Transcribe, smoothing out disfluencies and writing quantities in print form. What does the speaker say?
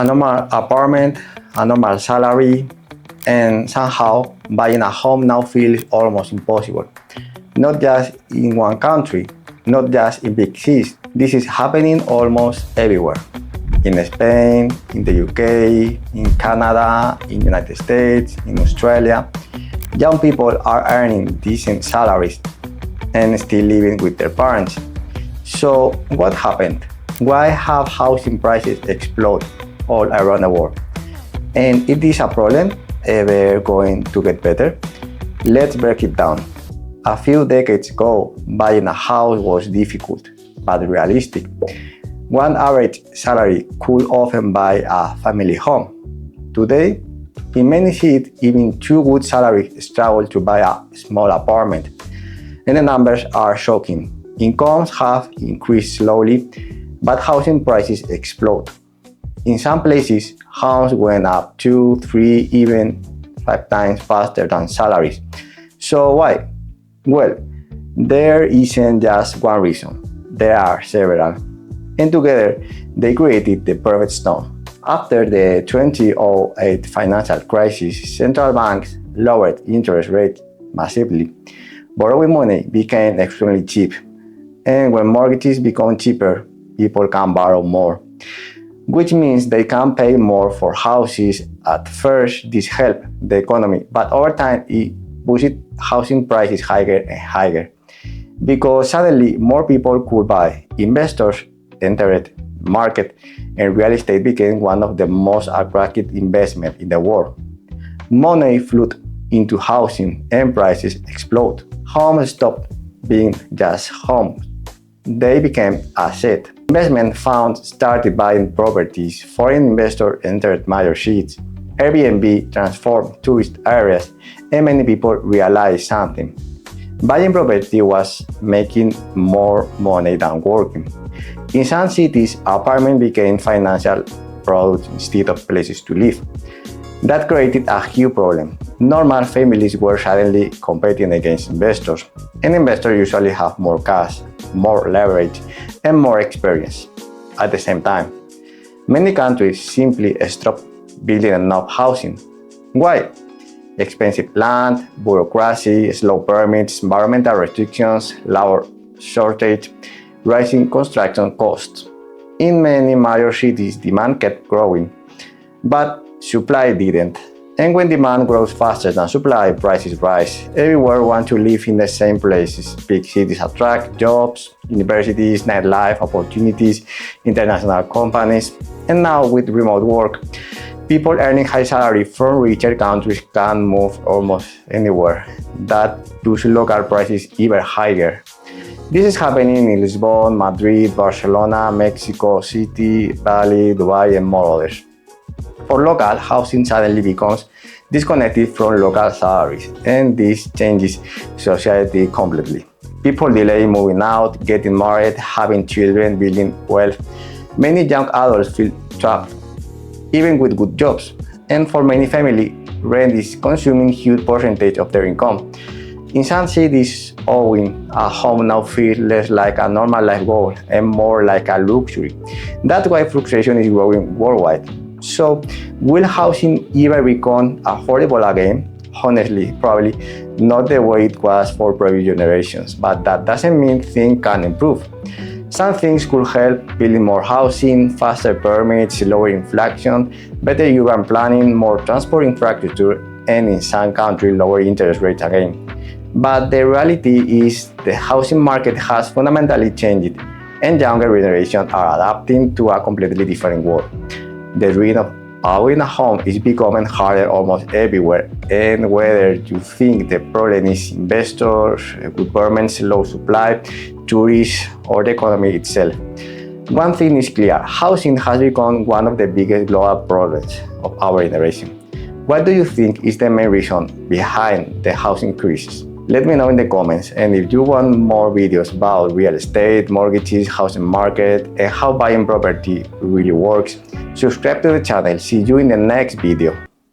a normal apartment, a normal salary, and somehow buying a home now feels almost impossible. Not just in one country, not just in big cities. This is happening almost everywhere. In Spain, in the UK, in Canada, in the United States, in Australia. Young people are earning decent salaries and still living with their parents. So what happened? Why have housing prices explode all around the world? And is this a problem ever going to get better? Let's break it down. A few decades ago, buying a house was difficult, but realistic. One average salary could often buy a family home. Today, in many cities, even two good salaries struggle to buy a small apartment. And the numbers are shocking. Incomes have increased slowly, but housing prices explode. In some places, homes went up 2, 3, even 5 times faster than salaries. So why? Well, there isn't just one reason. There are several. And together, they created the perfect storm. After the 2008 financial crisis, central banks lowered interest rates massively. Borrowing money became extremely cheap. And when mortgages become cheaper, people can borrow more, which means they can pay more for houses. At first, this helped the economy, but over time, it pushed housing prices higher and higher. Because suddenly, more people could buy. Investors entered the market, and real estate became one of the most attractive investments in the world. Money flowed into housing, and prices exploded. Homes stopped being just homes. They became assets. Investment funds started buying properties. Foreign investors entered major cities. Airbnb transformed tourist areas, and many people realized something. Buying property was making more money than working. In some cities, apartments became financial products instead of places to live. That created a huge problem. Normal families were suddenly competing against investors, and investors usually have more cash, more leverage, and more experience. At the same time, many countries simply stopped building enough housing. Why? Expensive land, bureaucracy, slow permits, environmental restrictions, labor shortage, rising construction costs. In many major cities, demand kept growing, but supply didn't. And when demand grows faster than supply, prices rise. Everyone wants to live in the same places. Big cities attract jobs, universities, nightlife, opportunities, international companies. And now with remote work, people earning high salary from richer countries can move almost anywhere. That pushes local prices even higher. This is happening in Lisbon, Madrid, Barcelona, Mexico City, Bali, Dubai, and more others. For local, housing suddenly becomes disconnected from local salaries, and this changes society completely. People delay moving out, getting married, having children, building wealth. Many young adults feel trapped, even with good jobs. And for many families, rent is consuming huge percentage of their income. In some cities, owning a home now feels less like a normal life goal and more like a luxury. That's why frustration is growing worldwide. So, will housing ever become affordable again? Honestly, probably not the way it was for previous generations, but that doesn't mean things can improve. Some things could help: building more housing, faster permits, lower inflation, better urban planning, more transport infrastructure, and in some countries, lower interest rates again. But the reality is the housing market has fundamentally changed, and younger generations are adapting to a completely different world. The dream of owning a home is becoming harder almost everywhere, and whether you think the problem is investors, governments, low supply, tourists, or the economy itself, one thing is clear: housing has become one of the biggest global problems of our generation. What do you think is the main reason behind the housing crisis? Let me know in the comments, and if you want more videos about real estate, mortgages, housing market, and how buying property really works, subscribe to the channel. See you in the next video.